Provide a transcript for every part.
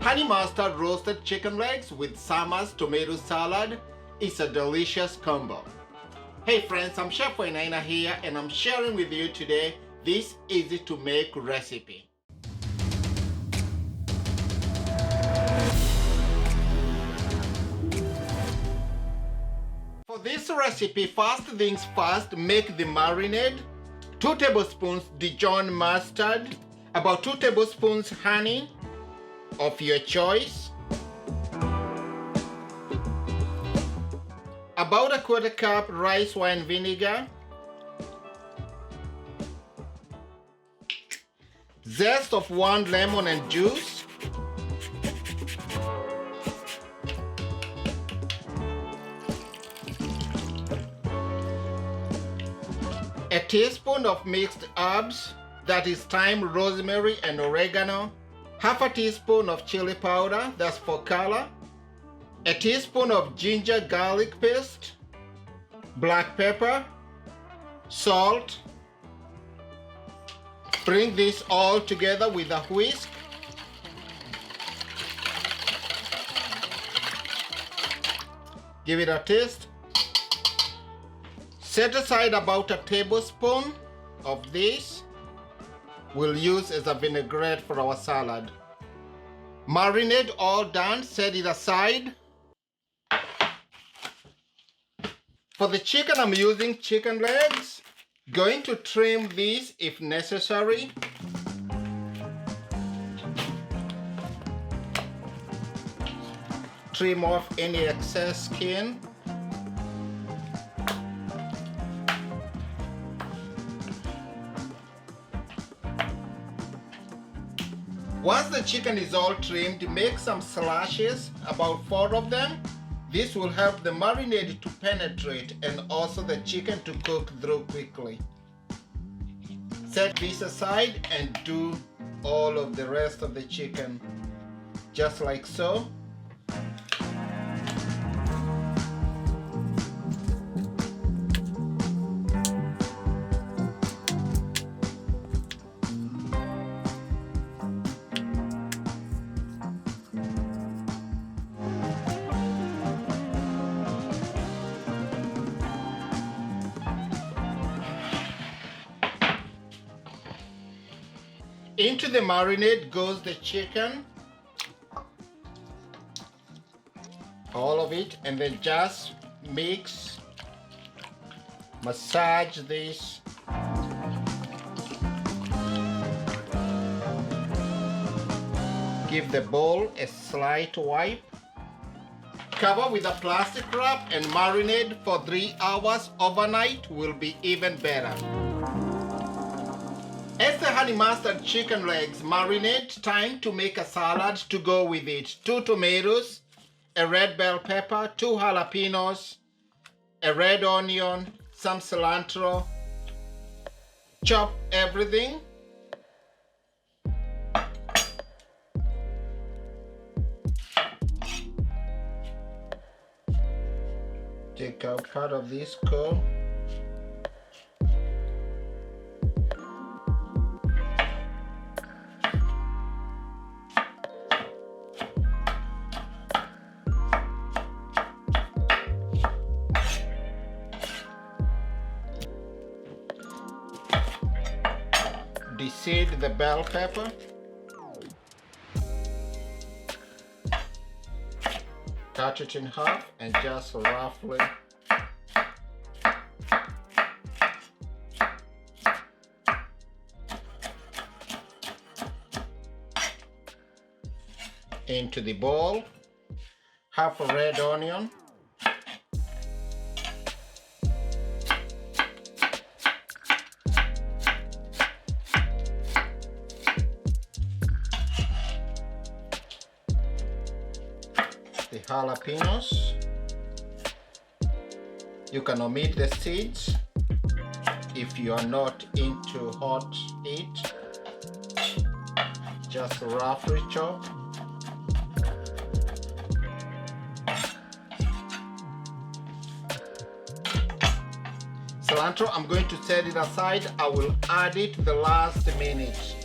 honey mustard roasted chicken legs with summer's tomato salad is a delicious combo. Hey friends, I'm Chef Wainaina here and I'm sharing with you today this easy to make recipe. For this recipe, first things first, make the marinade. 2 tablespoons Dijon mustard, about 2 tablespoons honey of your choice, about a 1/4 cup rice wine vinegar, zest of 1 lemon and juice, a teaspoon of mixed herbs, that is thyme, rosemary and oregano, half a teaspoon of chili powder, that's for color, a teaspoon of ginger garlic paste, black pepper, salt. Bring this all together with a whisk. Give it a taste. Set aside about a tablespoon of this. We'll use as a vinaigrette for our salad. Marinade all done, set it aside. For the chicken, I'm using chicken legs. Going to trim these if necessary. Trim off any excess skin. Once the chicken is all trimmed, make some slashes, about 4 of them. This will help the marinade to penetrate and also the chicken to cook through quickly. Set this aside and do all of the rest of the chicken, just like so. Into the marinade goes the chicken, all of it, and then just mix, massage this. Give the bowl a slight wipe. Cover with a plastic wrap and marinate for 3 hours overnight will be even better. As the honey mustard chicken legs marinate, time to make a salad to go with it. 2 tomatoes, a red bell pepper, 2 jalapenos, a red onion, some cilantro. Chop everything. Take out part of this core. Deseed the bell pepper. Cut it in half and just roughly into the bowl. Half a red onion. The jalapenos. You can omit the seeds if you are not into hot heat. Just roughly chop. Cilantro, I'm going to set it aside. I will add it the last minute.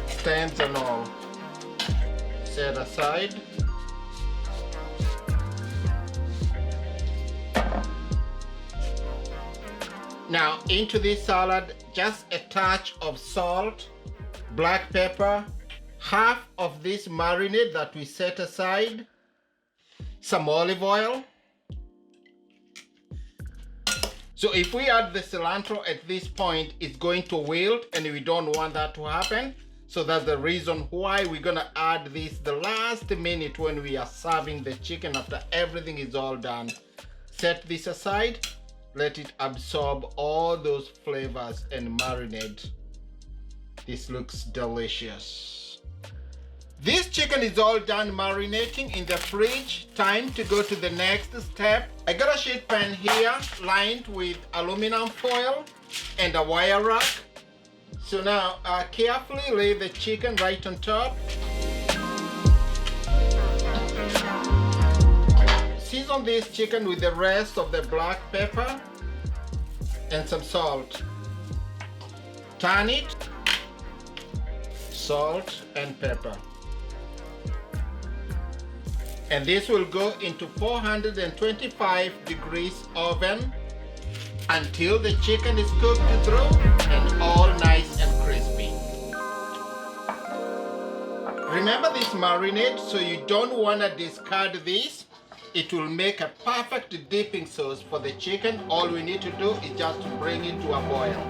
Stems and all. Set aside. Now into this salad, just a touch of salt, black pepper, half of this marinade that we set aside, some olive oil. So if we add the cilantro at this point, it's going to wilt and we don't want that to happen. So that's the reason why we're gonna add this the last minute when we are serving the chicken after everything is all done. Set this aside. Let it absorb all those flavors and marinate. This looks delicious. This chicken is all done marinating in the fridge. Time to go to the next step. I got a sheet pan here lined with aluminum foil and a wire rack. So now carefully lay the chicken right on top. Season this chicken with the rest of the black pepper and some salt. Turn it, salt and pepper. And this will go into 425 degrees oven until the chicken is cooked through and all nice and crispy. Remember this marinade, so you don't want to discard this. It will make a perfect dipping sauce for the chicken. All we need to do is just bring it to a boil.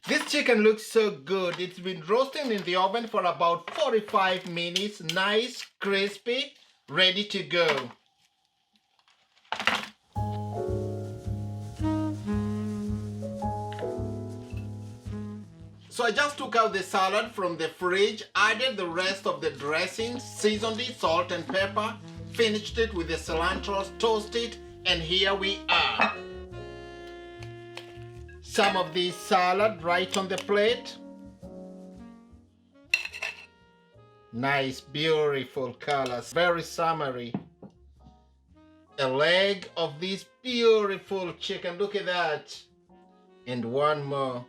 This chicken looks so good. It's been roasting in the oven for about 45 minutes. Nice, crispy, ready to go. So I just took out the salad from the fridge, added the rest of the dressing, seasoned it, salt and pepper, finished it with the cilantro, toasted, and here we are. Some of this salad right on the plate. Nice, beautiful colors, very summery. A leg of this beautiful chicken, look at that. And one more.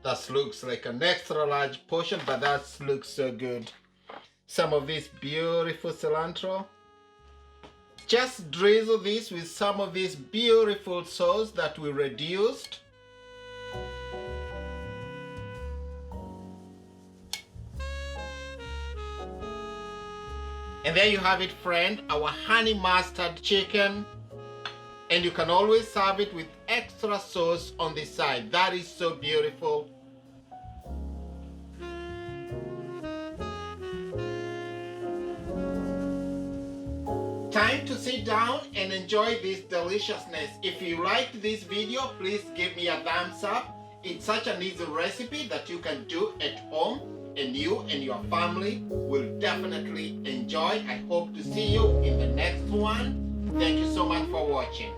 That looks like an extra large portion, but that looks so good. Some of this beautiful cilantro. Just drizzle this with some of this beautiful sauce that we reduced. And there you have it, friend, our honey mustard chicken. And you can always serve it with extra sauce on the side. That is so beautiful. Time to sit down and enjoy this deliciousness. If you liked this video, please give me a thumbs up. It's such an easy recipe that you can do at home, and you and your family will definitely enjoy. I hope to see you in the next one. Thank you so much for watching.